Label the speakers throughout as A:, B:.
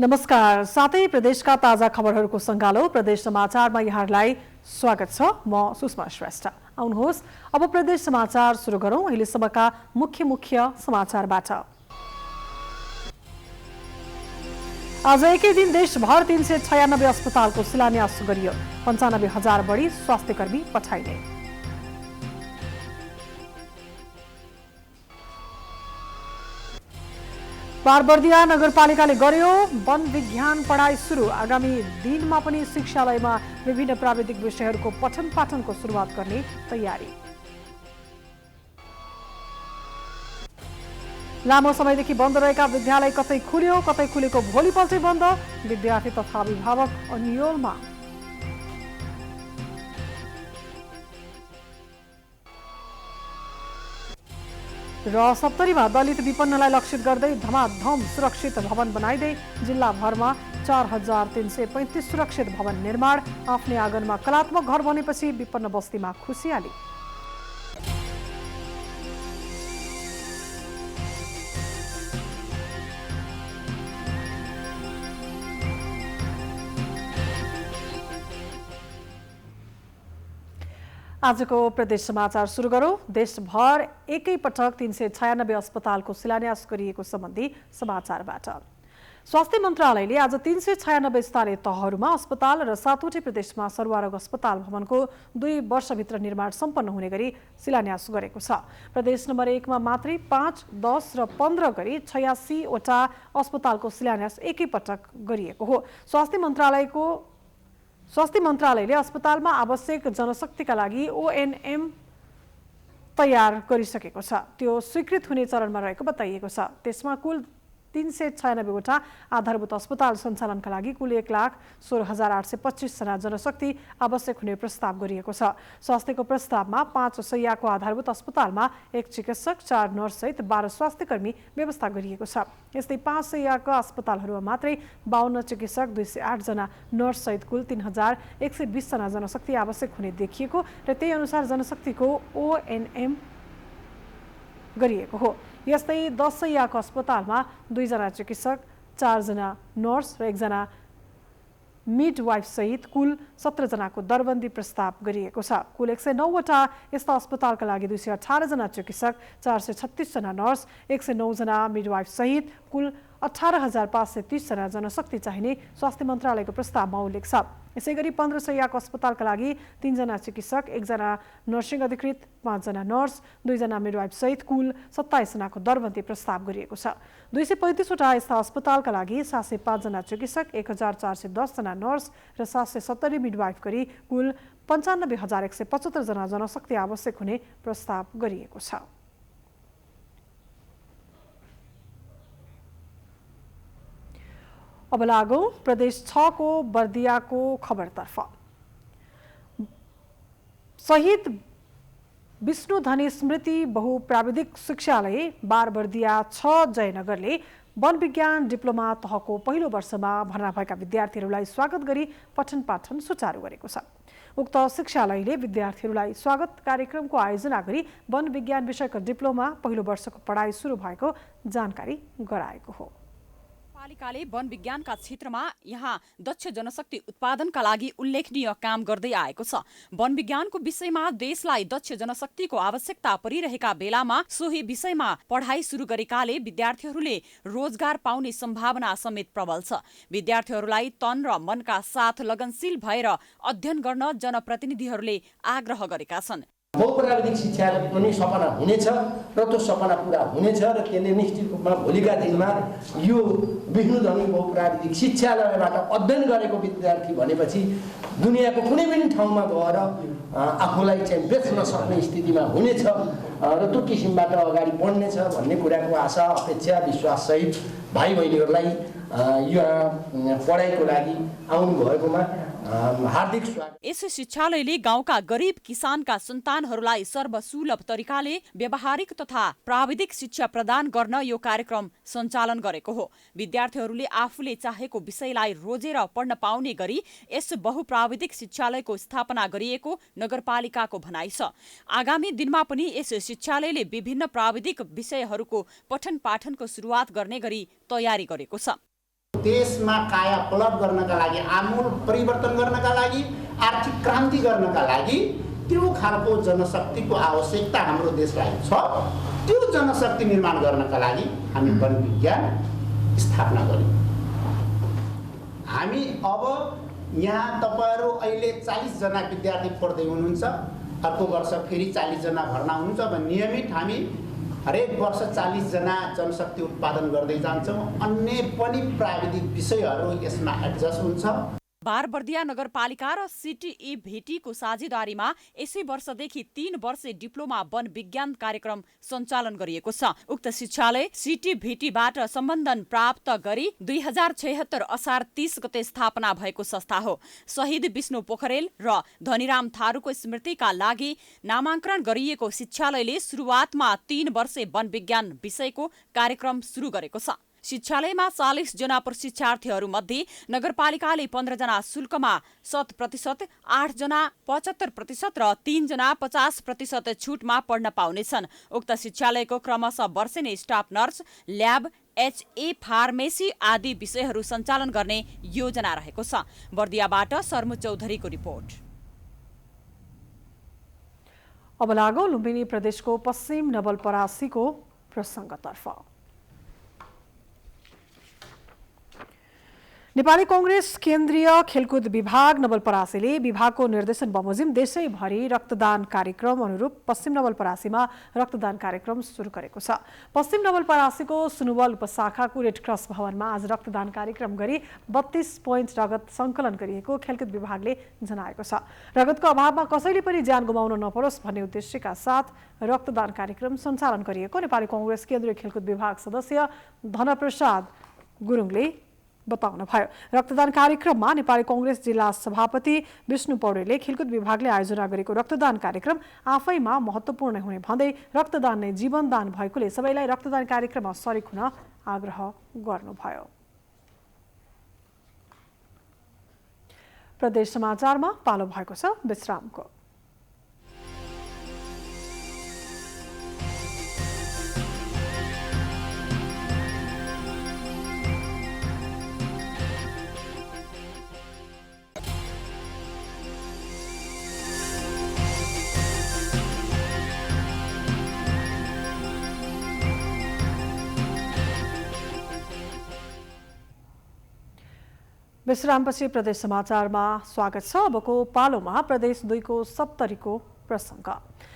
A: नमस्कार। साथै प्रदेशका ताजा खबरहरूको सङ्गालो प्रदेश समाचारमा यहाँहरूलाई स्वागत छ। म सुषमा श्रेष्ठ। आउनुहोस् अब प्रदेश समाचार सुरु गरौँ अहिलेसम्मका मुख्य समाचारबाट। आज एकै दिन देशभर 396 अस्पतालको शिलान्यास गरियो। 95,000 बढी स्वास्थ्यकर्मी पठाइने। बारबर्दिया नगरपालिकाले गर्यो वन विज्ञान पढाइ सुरु। आगामी दिनमा पनि शिक्षालयमा विभिन्न प्राविधिक विषयहरूको पठन पाठनको सुरुवात गर्ने तयारी। लामो समयदेखि बन्द रहेका विद्यालय कतै खुल्यो कतै खुलेको भोलिपल्टै बन्द। विद्यार्थी तथा अभिभावक अन्योलमा। र सप्तरीमा दलित विपन्नलाई लक्षित गर्दै धमाधम सुरक्षित भवन बनाइदै जिल्लाभरमा 4,335 सुरक्षित भवन निर्माण। आफ्नै आँगनमा कलात्मक घर बनेपछि विपन्न बस्तीमा खुसियाली। आजको प्रदेश समाचार सुरु गरौँ। देशभर एकैपटक 396 अस्पतालको शिलान्यास गरिएको सम्बन्धी समाचारबाट। स्वास्थ्य मन्त्रालयले आज 396 स्थानीय तहहरूमा अस्पताल र 7वटै प्रदेशमा सर्वारोग अस्पताल भवनको 2 वर्षभित्र निर्माण सम्पन्न हुने गरी शिलान्यास गरेको छ। प्रदेश नम्बर 1 मा मात्रै 5, 10 र 15 गरी 86 वटा अस्पतालको शिलान्यास एकैपटक गरिएको हो। स्वास्थ्य मन्त्रालयले अस्पतालमा आवश्यक जनशक्तिका लागि ONM तयार गरिसकेको छ। त्यो स्वीकृत हुने चरणमा रहेको बताइएको छ। त्यसमा कुल 396 वटा आधारभूत अस्पताल सञ्चालनका लागि कुल 1,16,825 जना जनशक्ति आवश्यक हुने प्रस्ताव गरिएको छ। स्वास्थ्यको प्रस्तावमा 5 शय्याको आधारभूत अस्पतालमा 1 चिकित्सक, 4 नर्स सहित 12 स्वास्थ्यकर्मी व्यवस्था गरिएको छ। यस्तै 5 शय्याका अस्पतालहरूमा मात्रै 52 चिकित्सक, 208 जना नर्स सहित कुल 3,120 जना जनशक्ति आवश्यक हुने देखिएको र त्यही अनुसार जनशक्तिको ONM गरिएको हो। यस्तै 10 शय्याको अस्पतालमा 2 जना चिकित्सक, 4 जना नर्स र 1 जना मिडवाइफ सहित कुल 17 जनाको दरबन्दी प्रस्ताव गरिएको छ। कुल 109 वटा यस्ता अस्पतालका लागि 218 जना चिकित्सक, 436 जना नर्स, 109 जना मिडवाइफ सहित कुल 18,530 जना जनशक्ति चाहिने स्वास्थ्य मन्त्रालयको प्रस्तावमा उल्लेख छ। यसैगरी 15 शय्याको अस्पतालका लागि 3 जना चिकित्सक, 1 जना नर्सिङ अधिकृत, 5 जना नर्स, 2 जना मिडवाइफ सहित कुल 27 जनाको दरबन्दी प्रस्ताव गरिएको छ। 235 वटा यस्ता अस्पतालका लागि 705 जना चिकित्सक, 1,410 जना नर्स र 770 मिडवाइफ गरी कुल 95,175 जना जनशक्ति आवश्यक हुने प्रस्ताव गरिएको छ। अब लागौं प्रदेश 6 को बर्दियाको खबरतर्फ। शहीद विष्णुधनी स्मृति बहुप्राविधिक शिक्षालय बारबर्दिया 6 जयनगरले वन विज्ञान डिप्लोमा तहको पहिलो वर्षमा भर्ना भएका विद्यार्थीहरूलाई स्वागत गरी पठन पाठन सुचारू गरेको छ। उक्त शिक्षालयले विद्यार्थीहरूलाई स्वागत कार्यक्रमको आयोजना गरी वन विज्ञान विषयको डिप्लोमा पहिलो वर्षको पढाइ सुरु भएको जानकारी गराएको हो।
B: पालिकाले वन विज्ञानका क्षेत्रमा यहाँ दक्ष जनशक्ति उत्पादनका लागि उल्लेखनीय काम गर्दै आएको छ। वन विज्ञानको विषयमा देशलाई दक्ष जनशक्तिको आवश्यकता परिरहेका बेलामा सोही विषयमा पढाइ सुरु गरेकाले विद्यार्थीहरूले रोजगार पाउने सम्भावना समेत प्रबल छ। विद्यार्थीहरूलाई तन र मनका साथ लगनशील भएर अध्ययन गर्न जनप्रतिनिधिहरूले आग्रह गरेका छन्।
C: बहुप्राविधिक शिक्षा पनि सपना हुनेछ र त्यो सपना पुरा हुनेछ र त्यसले निश्चित रूपमा भोलिका दिनमा यो विष्णुधनी बहुप्राविधिक शिक्षालयबाट अध्ययन गरेको विद्यार्थी भनेपछि दुनियाँको कुनै पनि ठाउँमा गएर आफूलाई चाहिँ बेच्न सक्ने स्थितिमा हुनेछ र त्यो किसिमबाट अगाडि बढ्नेछ भन्ने कुराको आशा, अपेक्षा, विश्वाससहित भाइ बहिनीहरूलाई यो पढाइको लागि आउनु भएकोमा हार्दिक स्वागत।
B: यस शिक्षालयले गाउँका गरिब किसानका सन्तानहरूलाई सर्वसुलभ तरिकाले व्यावहारिक तथा प्राविधिक शिक्षा प्रदान गर्न यो कार्यक्रम सञ्चालन गरेको हो। विद्यार्थीहरूले आफूले चाहेको विषयलाई रोजेर पढ्न पाउने गरी यस बहुप्राविधिक शिक्षालयको स्थापना गरिएको नगरपालिकाको भनाइ छ। आगामी दिनमा पनि यस शिक्षालयले विभिन्न प्राविधिक विषयहरूको पठन पाठनको सुरुवात गर्ने गरी तयारी गरेको छ।
D: देशमा काया पलट गर्नका लागि, आमूल परिवर्तन गर्नका लागि, आर्थिक क्रान्ति गर्नका लागि त्यो खालको जनशक्तिको आवश्यकता हाम्रो देशलाई छ। त्यो जनशक्ति निर्माण गर्नका लागि हामी वन विज्ञान स्थापना गर्यौँ। हामी अब यहाँ तपाईहरु अहिले 40 जना विद्यार्थी पढ्दै हुनुहुन्छ, अर्को वर्ष फेरि 40 जना भर्ना हुनुहुन्छ। अब नियमित हामी हरेक वर्ष 40 जना जनशक्ति उत्पादन गर्दै जान्छौँ। अन्य पनि प्राविधिक विषयहरू यसमा एडजस्ट हुन्छ।
B: बारबर्दिया नगरपालिका र सिटिई भेटीको साझेदारीमा यसै वर्षदेखि 3 वर्षे डिप्लोमा वन विज्ञान कार्यक्रम सञ्चालन गरिएको छ। उक्त शिक्षालय सिटी भेटीबाट सम्बन्धन प्राप्त गरी 2076 असार 30 गते स्थापना भएको संस्था हो। शहीद विष्णु पोखरेल र धनीराम थारूको स्मृतिका लागि नामाङ्कन गरिएको शिक्षालयले सुरुवातमा 3 वर्षे वन विज्ञान विषयको कार्यक्रम सुरु गरेको छ। शिक्षालयमा 40 जना प्रशिक्षार्थीहरू मध्ये नगरपालिकाले 15 जना शुल्कमा 100%, 8 जना 75% र 3 जना 50% छुटमा पढ्न पाउनेछन्। उक्त शिक्षालयको क्रमशः वर्षेनी staff nurse, lab, HA pharmacy आदि विषयहरू सञ्चालन गर्ने योजना रहेको छ। बर्दियाबाट सर्मु चौधरीको रिपोर्ट।
A: अब लागौं लुम्बिनी प्रदेशको पश्चिम नवलपरासीको प्रसङ्गतर्फ। नेपाली कांग्रेस केन्द्रीय खेलकुद विभाग नवलपरासीले विभागको निर्देशन बमोजिम देशैभरि रक्तदान कार्यक्रम अनुरूप पश्चिम नवलपरासीमा रक्तदान कार्यक्रम सुरु गरेको छ। पश्चिम नवलपरासीको सुनुवल उपशाखाको रेड क्रस भवनमा आज रक्तदान कार्यक्रम गरी 32 पोइन्ट रगत सङ्कलन गरिएको खेलकुद विभागले जनाएको छ। रगतको अभावमा कसैले पनि ज्यान गुमाउन नपरोस् भन्ने उद्देश्यका साथ रक्तदान कार्यक्रम सञ्चालन गरिएको नेपाली कांग्रेस केन्द्रीय खेलकुद विभाग सदस्य धनप्रसाद गुरुङले बताउनुभयो। रक्तदान कार्यक्रममा नेपाली कांग्रेस जिल्ला सभापति विष्णु पौडेलले खेलकुद विभागले आयोजना गरेको रक्तदान कार्यक्रम आफैमा महत्त्वपूर्ण हुने भन्दै रक्तदान नै जीवनदान भएकोले सबैलाई रक्तदान कार्यक्रममा सरिक हुन आग्रह गर्नुभयो। प्रदेश समाचारमा पालो भएको छ विश्रामको। विश्रामपछि प्रदेश समाचारमा स्वागत छ। अबको पालोमा प्रदेश 2 को सप्तरीको प्रसङ्ग।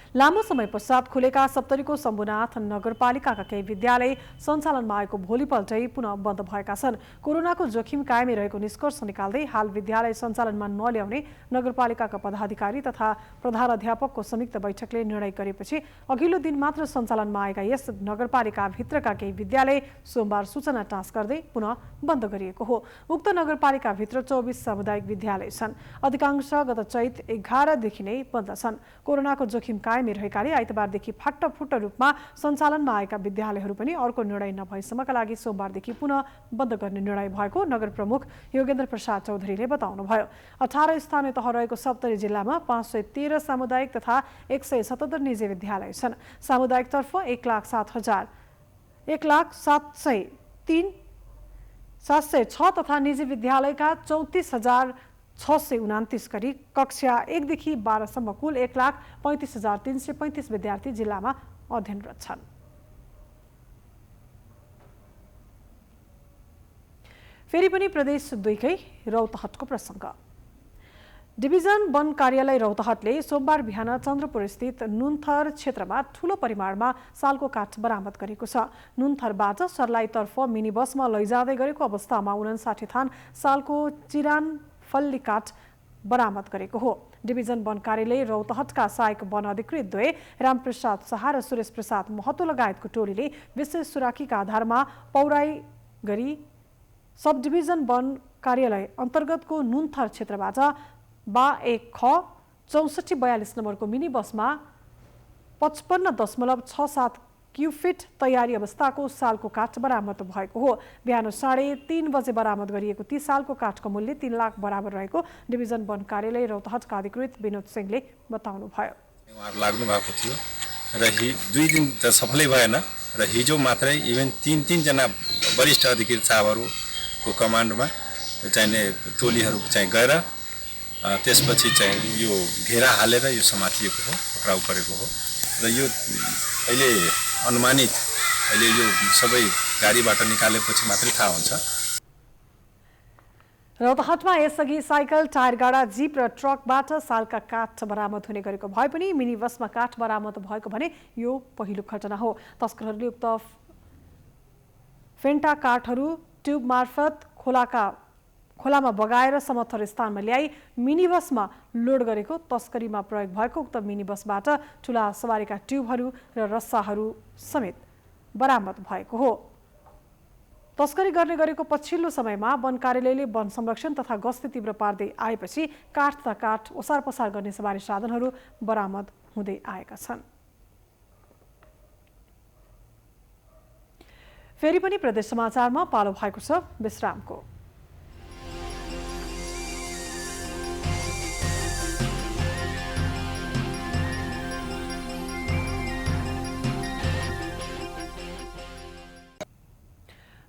A: लामो समय पश्चात खुलेका सप्तरीको शम्भुनाथ नगरपालिकाका केही विद्यालय सञ्चालनमा आएको भोलिपल्टै पुनः बन्द भएका छन्। कोरोनाको जोखिम कायमै रहेको निष्कर्ष निकाल्दै हाल विद्यालय सञ्चालनमा नल्याउने नगरपालिकाका पदाधिकारी तथा प्रधानाध्यापकको संयुक्त बैठकले निर्णय गरेपछि अघिल्लो दिन मात्र सञ्चालनमा आएका यस नगरपालिकाभित्रका केही विद्यालय सोमबार सूचना टाँस गर्दै पुनः बन्द गरिएको हो। उक्त नगरपालिकाभित्र 24 सामुदायिक विद्यालय छन्। अधिकांश गत चैत 11 देखि नै बन्द छन्। कोरोनाको जोखिम कायमै रहेकाले आइतबारदेखि फाट्टाफुट्टा रूपमा सञ्चालनमा आएका विद्यालयहरू पनि अर्को निर्णय नभएसम्मका लागि सोमबारदेखि पुनः बन्द गर्ने निर्णय भएको नगर प्रमुख योगेन्द्र प्रसाद चौधरीले बताउनुभयो। 18 स्थानीय तह रहेको सप्तरी जिल्लामा 513 सामुदायिक तथा 177 निजी विद्यालय छन्। सामुदायिकतर्फ 1,07,706 तथा निजी विद्यालयका 34,629 गरी कक्षा 1 देखि 12 सम्म कुल 1,35,335 विद्यार्थी जिल्लामा अध्ययनरत छन्। फेरि पनि प्रदेश 2 कै रौतहटको प्रसङ्ग। डिभिजन वन कार्यालय रौतहटले सोमबार बिहान चन्द्रपुर स्थित नुनथर क्षेत्रमा ठूलो परिमाणमा सालको काठ बरामद गरेको छ। नुनथरबाट सर्लाहीतर्फ मिनी बसमा लैजाँदै गरेको अवस्थामा 59 थान सालको चिरान फल्ली काठ बरामद गरेको हो। डिभिजन वन कार्यालय रौतहटका सहायक वन अधिकृत द्वय रामप्रसाद शाह र सुरेश प्रसाद महतो लगायतको टोलीले विशेष सुराकीका आधारमा पौराई गरी सब डिभिजन वन कार्यालय अन्तर्गतको नुनथर क्षेत्रबाट 1 ख 6442 नम्बरको मिनी बसमा 55.67 क्युफिट तयारी अवस्थाको सालको काठ बरामद भएको हो। बिहान 3:30 बजे बरामद गरिएको ती सालको काठको मूल्य 3 लाख बराबर रहेको डिभिजन वन कार्यालय रौतहटका अधिकृत विनोद सिंहले बताउनुभयो।
E: उहाँहरू लाग्नु भएको थियो र 2 दिन त सफलै भएन र हिजो मात्रै इभन 3 जना वरिष्ठ अधिकृत साहबहरू को कमान्डमा चाहिने टोलीहरू चाहिँ गएर त्यसपछि चाहिँ यो घेरा हालेर यो समातिएको हो, पक्राउ परेको हो र यो अहिले अनुमानित अहिले यो सबै गाडीबाट निकालेपछि मात्रै थाहा हुन्छ।
A: रौतहटमा यसअघि साइकल, टायर गाडा, जीप र ट्रकबाट सालका काठ बरामद हुने गरेको भए पनि मिनी बसमा काठ बरामद भएको भने यो पहिलो घटना हो। तस्करहरूले उक्त फेन्टा काठहरू ट्युब मार्फत खोलामा बगाएर समथर स्थानमा ल्याई मिनी बसमा लोड गरेको तस्करीमा प्रयोग भएको उक्त मिनी बसबाट ठुला सवारीका ट्युबहरू र रस्साहरू समेत बरामद भएको हो। तस्करी गर्ने गरेको पछिल्लो समयमा वन कार्यालयले वन संरक्षण तथा गस्ती तीव्र पार्दै आएपछि काठ तथा काठ ओसार पसार गर्ने सवारी साधनहरू बरामद हुँदै आएका छन्। फेरि पनि प्रदेश समाचारमा पालो भएको छ विश्रामको।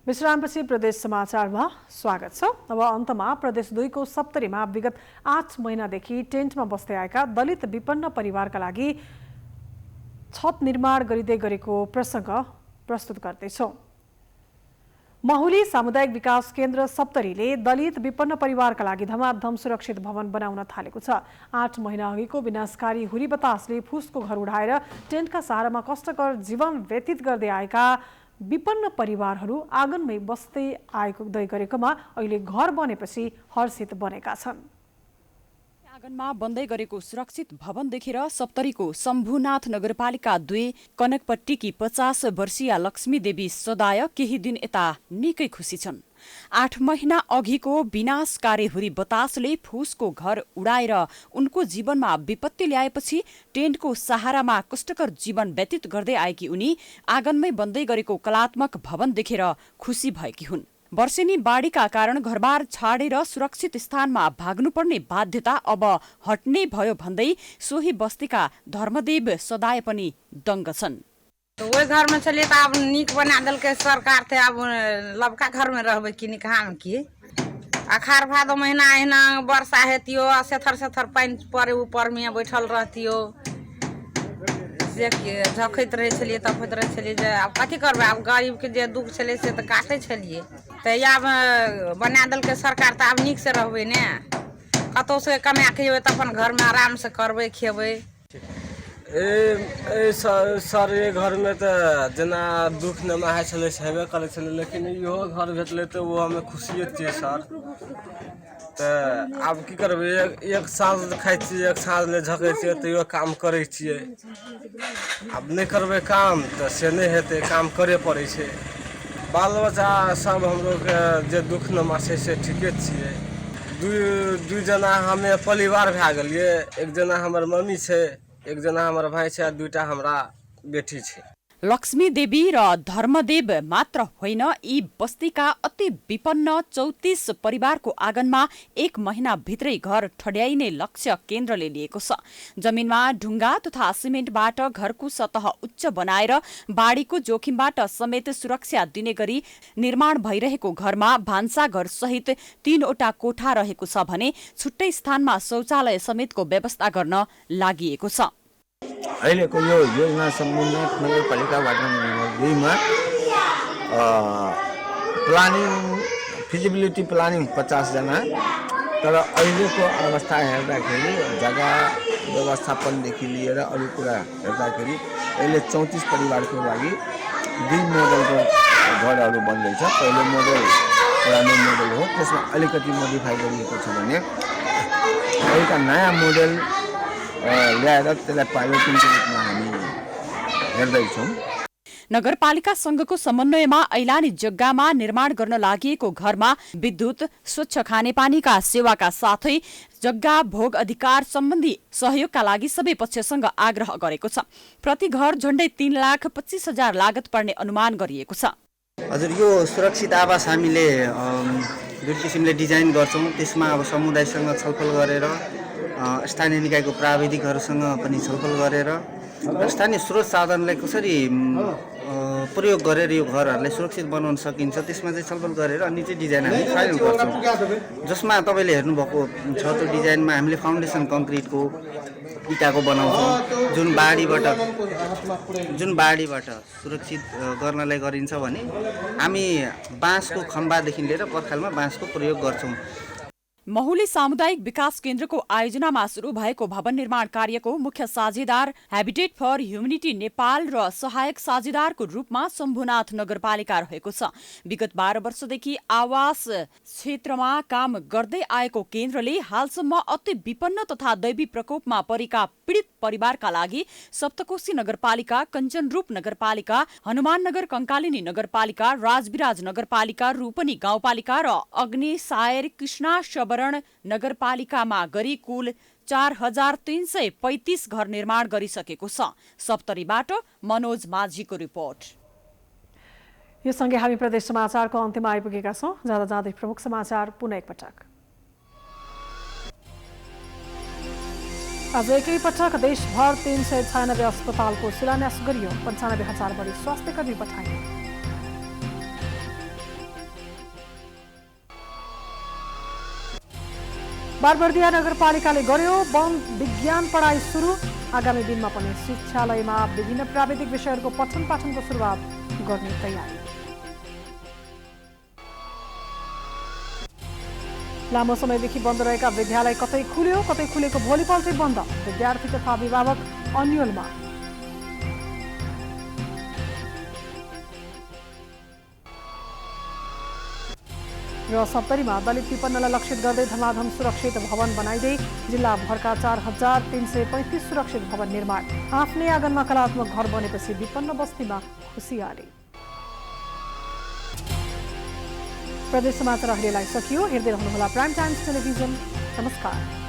A: विश्रामपछि प्रदेश समाचारमा स्वागत छ। अब अन्तमा प्रदेश 2 को सप्तरीमा विगत 8 महिनादेखि टेन्टमा बस्दै आएका दलित विपन्न परिवारका लागि छत निर्माण गरिँदै गरेको प्रसङ्ग प्रस्तुत गर्दैछौँ। महुली सामुदायिक विकास केन्द्र सप्तरीले दलित विपन्न परिवारका लागि धमाधम सुरक्षित भवन बनाउन थालेको छ। 8 महिना अघिको विनाशकारी हुरी बतासले फुसको घर उडाएर टेन्टका सहारामा कष्टकर जीवन व्यतीत गर्दै आएका विपन्न परिवारहरू आँगनमै बस्दै गरेकोमा अहिले घर बनेपछि हर्षित बनेका छन्।
B: आँगनमा बन्दै गरेको सुरक्षित भवन देखेर सप्तरीको शम्भुनाथ नगरपालिका 2 कनकपट्टीकी 50 वर्षीय लक्ष्मी देवी सदाय केही दिन यता निकै खुसी छन्। 8 महिना अघिको विनाशकारी हुरी बतासले फुसको घर उडाएर उनको जीवनमा विपत्ति ल्याएपछि टेन्टको सहारामा कष्टकर जीवन व्यतीत गर्दै आएकी उनी आँगनमै बन्दै गरेको कलात्मक भवन देखेर खुसी भएकी हुन्। वर्षेनी बाढीका कारण घरबार छाडेर सुरक्षित स्थानमा भाग्नुपर्ने बाध्यता अब हट्ने भयो भन्दै सोही बस्तीका धर्मदेव सदाय पनि दङ्ग छन्।
F: वही घर में चलिए तो अब नीक बना दल के सरकार थे। अब लबका घर में रहबे कि कहाँ में की अखाड़ भादो महीना अहिना वर्षा हेतियो सेथर सेथर पानी पड़े ऊपर में बैठल रहतियो झखैत रहे छलिए तफैत रहे छलिए जे अब कथी करबे। अब गरीब के जे दुख छले से तो काटे छलिए तो आब बना दल के सरकार तो अब नीक से रहबे ने कतौ से कमा के जेबे तो अपन घर में आराम से करबे खेबे।
G: सर ये घर में तो जना दुख नमाहे छले से हेबे करे छले लेकिन इहो घर भेटले तो वो हमें खुशिये छियै सर। तो अब की करबे एक साँझ खाइ छियै एक साँझ ले झकै छियै तो यो काम करै छियै। अब नहीं करबे काम तो से नहीं हेते काम करे पड़े छे। बाल बच्चा सब हमरो के जे दुख नमासे से ठीके छियै। दू जना हमें परिवार भए गेलिए। एक जना हमर मम्मी छे एक जना हमारा भाई छे दुईटा हमरा बेटी छे।
B: लक्ष्मी देवी र धर्मदेव मात्र होइन यी बस्तीका अति विपन्न 34 परिवारको आँगनमा 1 महिना भित्रै घर ठड्याइने लक्ष्य केन्द्रले लिएको छ। जमिनमा ढुङ्गा तथा सिमेन्टबाट घरको सतह उच्च बनाएर बाढीको जोखिमबाट समेत सुरक्षा दिने गरी निर्माण भइरहेको घरमा भान्साघर सहित 3वटा कोठा रहेको छ भने छुट्टै स्थानमा शौचालय समेतको व्यवस्था गर्न लागि छ।
H: अहिलेको यो योजना शम्भुनाथ नगरपालिका वार्ड नम्बर 2 मा प्लानिङ फिजिबिलिटी प्लानिङ 50 जना तर अहिलेको अवस्था हेर्दाखेरि जग्गा व्यवस्थापनदेखि लिएर अरू कुरा हेर्दाखेरि अहिले 34 परिवारको लागि 2 मोडलको घरहरू बन्दैछ। पहिलो मोडल पुरानो मोडल हो त्यसमा अलिकति मोडिफाई गरिएको छ भने एउटा नयाँ मोडल ल्याएर त्यसलाई पाइलटिङको रूपमा हामी हेर्दैछौँ।
B: नगरपालिका संघको समन्वयमा ऐलानी जग्गामा निर्माण गर्न लागि घरमा विद्युत स्वच्छ खानेपानीका सेवाका साथै जग्गा भोग अधिकार सम्बन्धी सहयोगका लागि सबै पक्षसँग आग्रह गरेको छ। प्रति घर झण्डै 3,25,000 लागत पर्ने अनुमान गरिएको छ।
I: हजुर यो सुरक्षित आवास हामीले जुन किसिमले डिजाइन गर्छौँ त्यसमा अब समुदायसँग छलफल गरेर स्थानीय निकायको प्राविधिकहरूसँग पनि छलफल गरेर स्थानीय स्रोत साधनलाई कसरी प्रयोग गरेर यो घरहरूलाई सुरक्षित बनाउन सकिन्छ त्यसमा चाहिँ छलफल गरेर अनि चाहिँ डिजाइन हामी फाइनल गर्छौँ। जसमा तपाईँले हेर्नुभएको छ त्यो डिजाइनमा हामीले फाउन्डेसन कङ्क्रिटको इँटाको बनाउँछौँ जुन बाढीबाट सुरक्षित गर्नलाई गरिन्छ भने हामी बाँसको खम्बादेखि लिएर पर्खालमा बाँसको प्रयोग गर्छौँ।
B: महुली सामुदायिक विकास केन्द्रको आयोजनामा सुरु भएको भवन निर्माण कार्यको मुख्य साझेदार ह्याबिटेट फर ह्युमनिटी नेपाल र सहायक साझेदारको रूपमा शम्भुनाथ नगरपालिका रहेको छ। विगत 12 वर्षदेखि आवास क्षेत्रमा काम गर्दै आएको केन्द्रले हालसम्म अति विपन्न तथा दैवी प्रकोपमा परेका पीडित परिवारका लागि सप्तकोशी नगरपालिका, कञ्चनरूप नगरपालिका, हनुमाननगर कंकालिनी नगरपालिका, राजविराज नगरपालिका, रूपनी गाउँपालिका र अग्निसायर कृष्णा शबरण नगरपालिकामा गरी कुल 4335 घर निर्माण गरिसकेको छ। सप्तरीबाट मनोज माझीको रिपोर्ट।
A: यो सँगै हामी प्रदेश समाचारको अन्त्यमा आइपुगेका छौँ। जाँदा जाँदै प्रमुख समाचार पुनः एकपटक। आज एकैपटक देशभर 396 अस्पतालको शिलान्यास गरियो। 95,000 बढी स्वास्थ्यकर्मी पठाइए। बारबर्दिया नगरपालिकाले गर्यो वन विज्ञान पढाइ सुरु। आगामी दिनमा पनि शिक्षालयमा विभिन्न प्राविधिक विषयहरूको पठन पाठनको सुरुवात गर्ने तयारी। लामो समयदेखि बन्द रहेका विद्यालय कतै खुल्यो कतै खुलेको भोलिपल्टै बन्द। विद्यार्थी तथा अभिभावक अन्यलमा। र सप्तरीमा दलित विपन्नलाई लक्षित गर्दै धमाधम सुरक्षित भवन बनाइँदै जिल्लाभरका 4335 सुरक्षित भवन निर्माण। आफ्नै आँगनमा कलात्मक घर बनेपछि विपन्न बस्तीमा खुसियाली। प्रदेश समाचार अहिलेलाई सकियो। हेर्दै रहनुहोला प्राइम टाइम्स टेलिभिजन। नमस्कार।